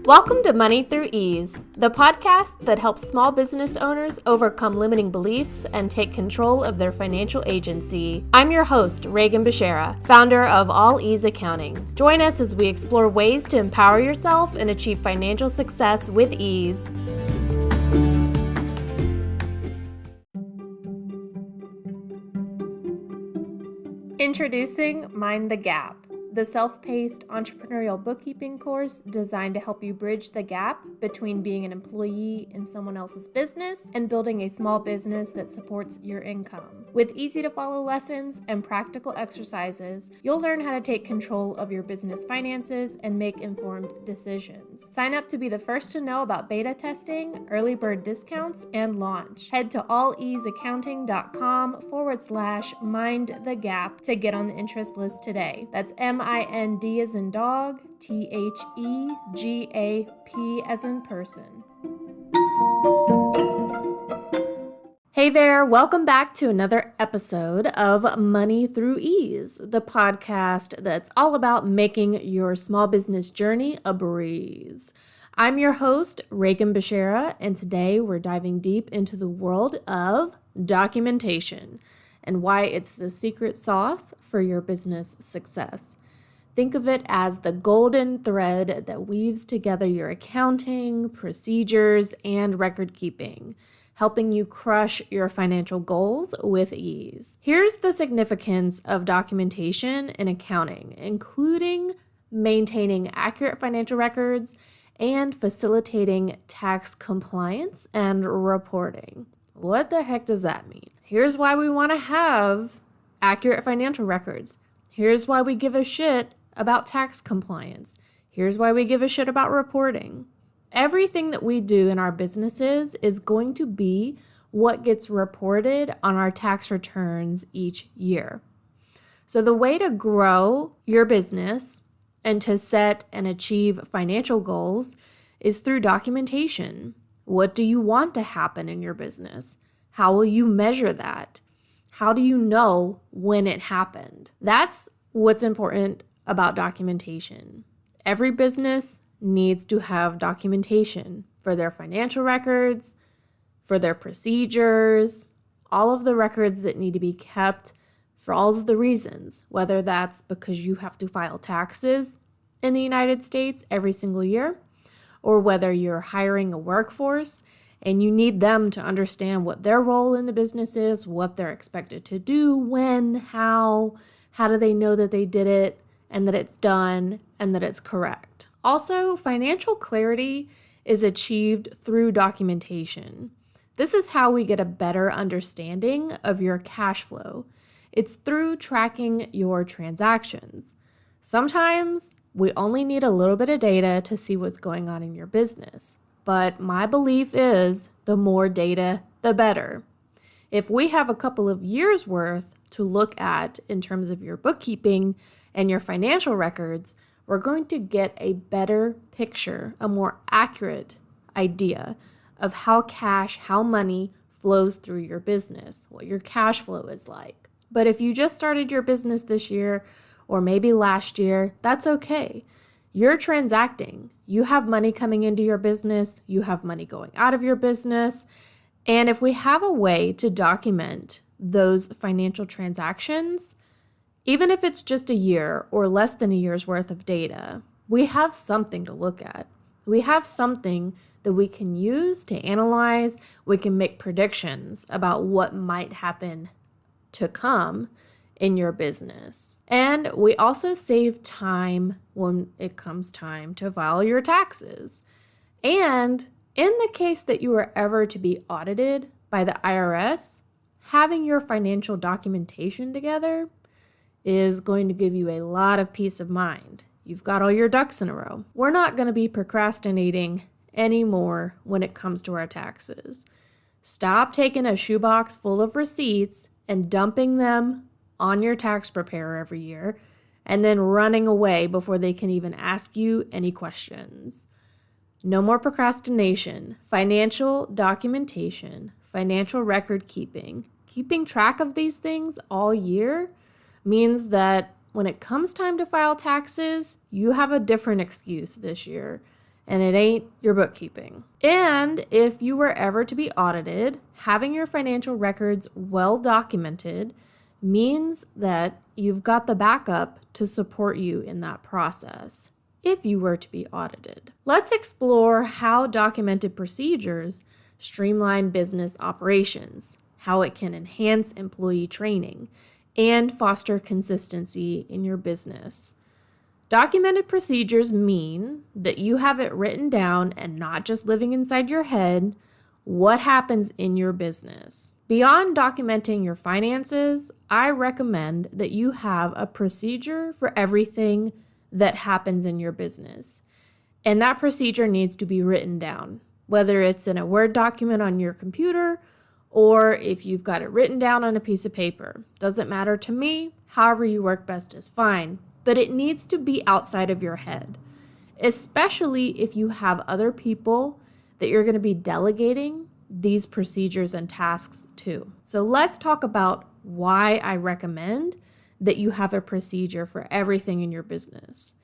Welcome to Money Through Ease, the podcast that helps small business owners overcome limiting beliefs and take control of their financial agency. I'm your host, Regan Bashara, founder of All Ease Accounting. Join us as we explore ways to empower yourself and achieve financial success with ease. Introducing Mind the Gap, the self-paced entrepreneurial bookkeeping course designed to help you bridge the gap between being an employee in someone else's business and building a small business that supports your income. With easy-to-follow lessons and practical exercises, you'll learn how to take control of your business finances and make informed decisions. Sign up to be the first to know about beta testing, early bird discounts, and launch. Head to alleaseaccounting.com/mindthegap to get on the interest list today. That's MIND as in dog, THEGAP as in person. Hey there, welcome back to another episode of Money Through Ease, the podcast that's all about making your small business journey a breeze. I'm your host, Regan Bashara, and today we're diving deep into the world of documentation and why it's the secret sauce for your business success. Think of it as the golden thread that weaves together your accounting, procedures, and record keeping, helping you crush your financial goals with ease. Here's the significance of documentation in accounting, including maintaining accurate financial records and facilitating tax compliance and reporting. What the heck does that mean? Here's why we want to have accurate financial records. Here's why we give a shit about tax compliance. Here's why we give a shit about reporting. Everything that we do in our businesses is going to be what gets reported on our tax returns each year. So the way to grow your business and to set and achieve financial goals is through documentation. What do you want to happen in your business? How will you measure that? How do you know when it happened? That's what's important about documentation. Every business needs to have documentation for their financial records, for their procedures, all of the records that need to be kept for all of the reasons, whether that's because you have to file taxes in the United States every single year, or whether you're hiring a workforce and you need them to understand what their role in the business is, what they're expected to do, when, how do they know that they did it and that it's done and that it's correct. Also, financial clarity is achieved through documentation. This is how we get a better understanding of your cash flow. It's through tracking your transactions. Sometimes we only need a little bit of data to see what's going on in your business. But my belief is the more data, the better. If we have a couple of years worth to look at in terms of your bookkeeping and your financial records, we're going to get a better picture, a more accurate idea of how cash, how money flows through your business, what your cash flow is like. But if you just started your business this year or maybe last year, that's okay. You're transacting. You have money coming into your business. You have money going out of your business. And if we have a way to document those financial transactions, even if it's just a year or less than a year's worth of data, we have something to look at. We have something that we can use to analyze. We can make predictions about what might happen to come in your business. And we also save time when it comes time to file your taxes. And in the case that you are ever to be audited by the IRS, having your financial documentation together is going to give you a lot of peace of mind. You've got all your ducks in a row. We're not going to be procrastinating anymore when it comes to our taxes. Stop taking a shoebox full of receipts and dumping them on your tax preparer every year and then running away before they can even ask you any questions. No more procrastination. Financial documentation, financial record keeping track of these things all year means that when it comes time to file taxes, you have a different excuse this year. and it ain't your bookkeeping. And if you were ever to be audited, having your financial records well documented means that you've got the backup to support you in that process if you were to be audited. Let's explore how documented procedures streamline business operations, how it can enhance employee training, and foster consistency in your business. Documented procedures mean that you have it written down and not just living inside your head what happens in your business. Beyond documenting your finances, I recommend that you have a procedure for everything that happens in your business. And that procedure needs to be written down, whether it's in a Word document on your computer or if you've got it written down on a piece of paper. Doesn't matter to me. However you work best is fine. But it needs to be outside of your head, especially if you have other people that you're going to be delegating these procedures and tasks to. So let's talk about why I recommend that you have a procedure for everything in your business.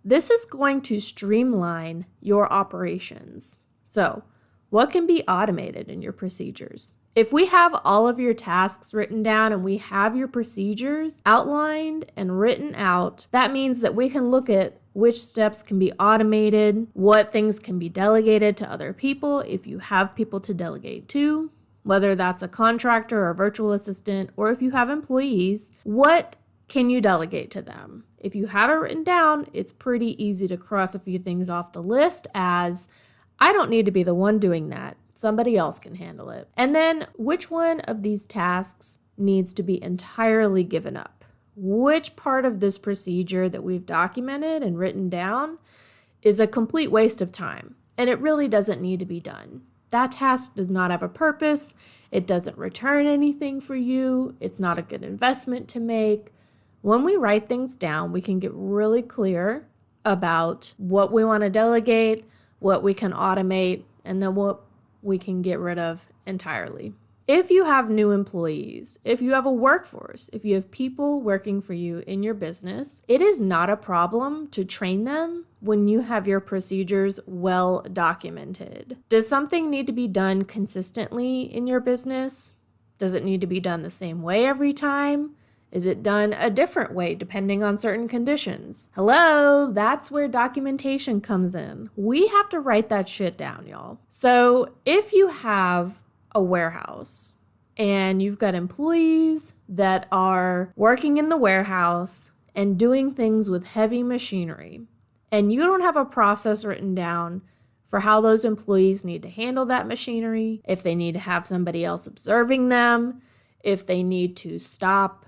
This is going to streamline your operations. So, what can be automated in your procedures? If we have all of your tasks written down and we have your procedures outlined and written out, that means that we can look at which steps can be automated, what things can be delegated to other people if you have people to delegate to, whether that's a contractor or a virtual assistant, or if you have employees, what can you delegate to them? If you have it written down, it's pretty easy to cross a few things off the list as, I don't need to be the one doing that. Somebody else can handle it. And then which one of these tasks needs to be entirely given up? Which part of this procedure that we've documented and written down is a complete waste of time and it really doesn't need to be done? That task does not have a purpose. It doesn't return anything for you. It's not a good investment to make. When we write things down, we can get really clear about what we want to delegate, what we can automate, and then what we can get rid of entirely. If you have new employees, if you have a workforce, if you have people working for you in your business, it is not a problem to train them when you have your procedures well documented. Does something need to be done consistently in your business? Does it need to be done the same way every time? Is it done a different way depending on certain conditions? Hello, that's where documentation comes in. We have to write that shit down, y'all. So if you have a warehouse and you've got employees that are working in the warehouse and doing things with heavy machinery, and you don't have a process written down for how those employees need to handle that machinery, if they need to have somebody else observing them, if they need to stop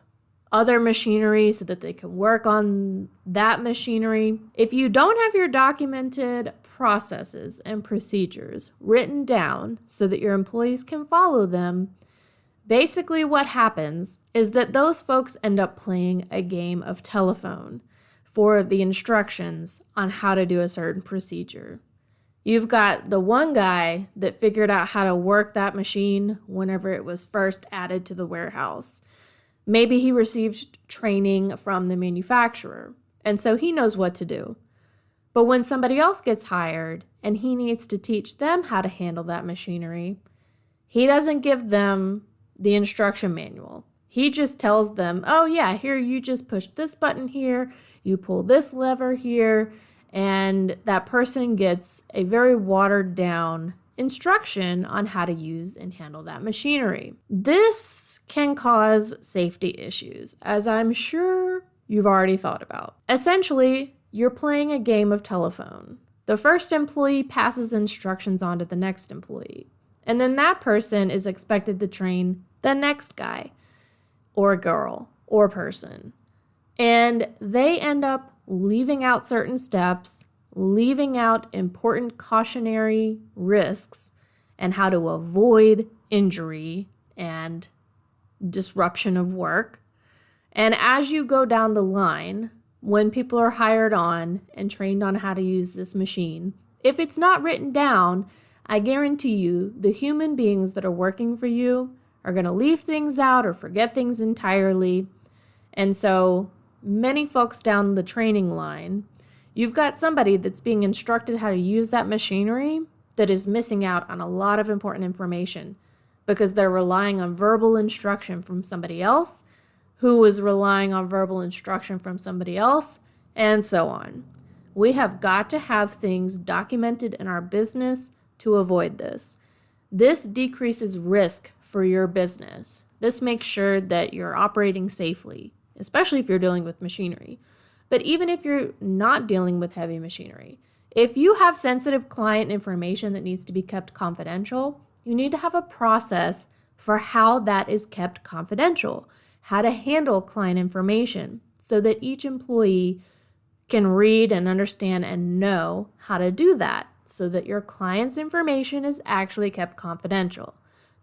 other machinery so that they can work on that machinery. If you don't have your documented processes and procedures written down so that your employees can follow them, basically what happens is that those folks end up playing a game of telephone for the instructions on how to do a certain procedure. You've got the one guy that figured out how to work that machine whenever it was first added to the warehouse. Maybe he received training from the manufacturer, and so he knows what to do. But when somebody else gets hired and he needs to teach them how to handle that machinery, he doesn't give them the instruction manual. He just tells them, oh yeah, here you just push this button here, you pull this lever here, and that person gets a very watered down instruction on how to use and handle that machinery. This can cause safety issues, as I'm sure you've already thought about. Essentially, you're playing a game of telephone. The first employee passes instructions on to the next employee, and then that person is expected to train the next guy or girl or person. And they end up leaving out certain steps, leaving out important cautionary risks and how to avoid injury and disruption of work. And as you go down the line, when people are hired on and trained on how to use this machine, if it's not written down, I guarantee you the human beings that are working for you are going to leave things out or forget things entirely. And so many folks down the training line, You've got somebody that's being instructed how to use that machinery that is missing out on a lot of important information because they're relying on verbal instruction from somebody else who is relying on verbal instruction from somebody else, and so on. We have got to have things documented in our business to avoid this. This decreases risk for your business. This makes sure that you're operating safely, especially if you're dealing with machinery. But even if you're not dealing with heavy machinery, if you have sensitive client information that needs to be kept confidential, you need to have a process for how that is kept confidential, how to handle client information so that each employee can read and understand and know how to do that so that your client's information is actually kept confidential.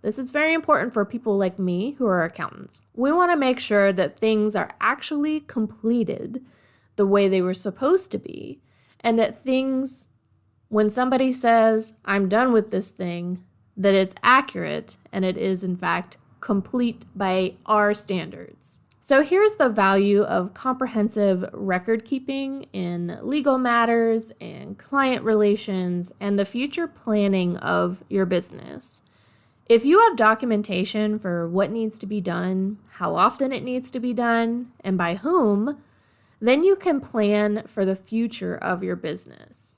This is very important for people like me who are accountants. We want to make sure that things are actually completed the way they were supposed to be, and that things, when somebody says, I'm done with this thing, that it's accurate and it is in fact complete by our standards. So here's the value of comprehensive record keeping in legal matters and client relations and the future planning of your business. If you have documentation for what needs to be done, how often it needs to be done, and by whom, then you can plan for the future of your business.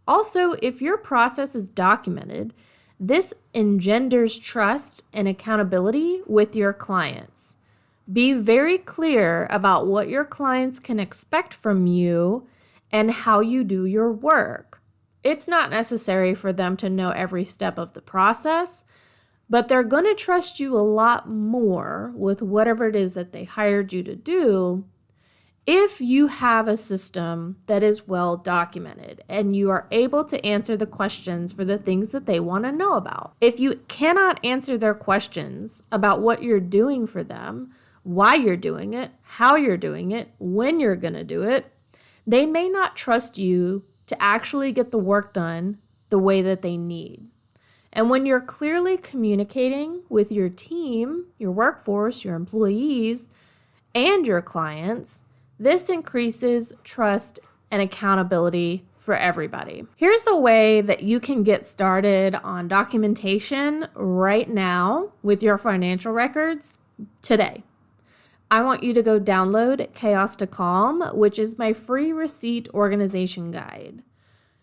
Also, if your process is documented, this engenders trust and accountability with your clients. Be very clear about what your clients can expect from you and how you do your work. It's not necessary for them to know every step of the process, but they're going to trust you a lot more with whatever it is that they hired you to do if you have a system that is well documented and you are able to answer the questions for the things that they want to know about. If you cannot answer their questions about what you're doing for them, why you're doing it, how you're doing it, when you're going to do it, they may not trust you to actually get the work done the way that they need. And when you're clearly communicating with your team, your workforce, your employees, and your clients, this increases trust and accountability for everybody. Here's a way that you can get started on documentation right now with your financial records today. I want you to go download Chaos to Calm, which is my free receipt organization guide.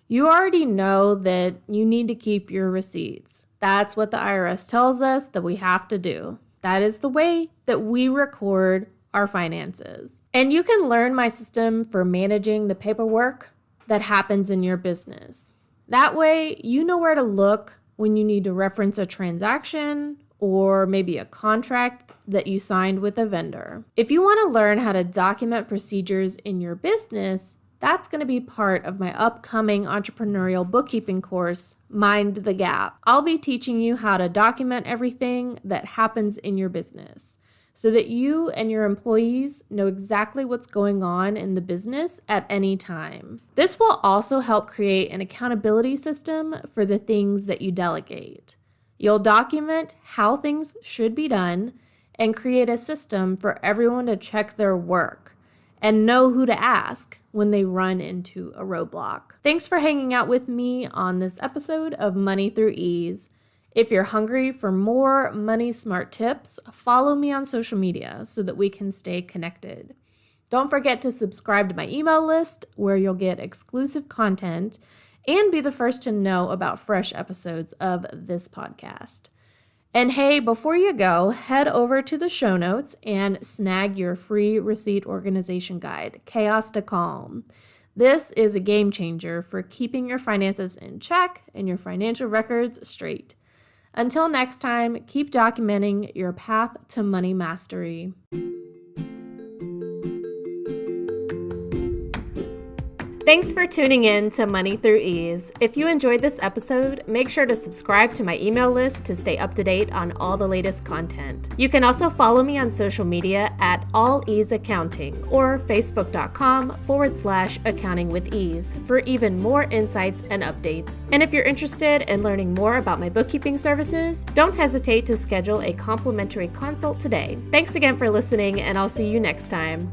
You already know that you need to keep your receipts. That's what the IRS tells us that we have to do. That is the way that we record our finances. And you can learn my system for managing the paperwork that happens in your business. That way, you know where to look when you need to reference a transaction or maybe a contract that you signed with a vendor. If you want to learn how to document procedures in your business, that's going to be part of my upcoming entrepreneurial bookkeeping course, Mind the Gap. I'll be teaching you how to document everything that happens in your business so that you and your employees know exactly what's going on in the business at any time. This will also help create an accountability system for the things that you delegate. You'll document how things should be done and create a system for everyone to check their work and know who to ask when they run into a roadblock. Thanks for hanging out with me on this episode of Money Through Ease. If you're hungry for more money smart tips, follow me on social media so that we can stay connected. Don't forget to subscribe to my email list where you'll get exclusive content and be the first to know about fresh episodes of this podcast. And hey, before you go, head over to the show notes and snag your free receipt organization guide, Chaos to Calm. This is a game changer for keeping your finances in check and your financial records straight. Until next time, keep documenting your path to money mastery. Thanks for tuning in to Money Through Ease. If you enjoyed this episode, make sure to subscribe to my email list to stay up to date on all the latest content. You can also follow me on social media at All Ease Accounting or facebook.com/accounting with ease for even more insights and updates. And if you're interested in learning more about my bookkeeping services, don't hesitate to schedule a complimentary consult today. Thanks again for listening, and I'll see you next time.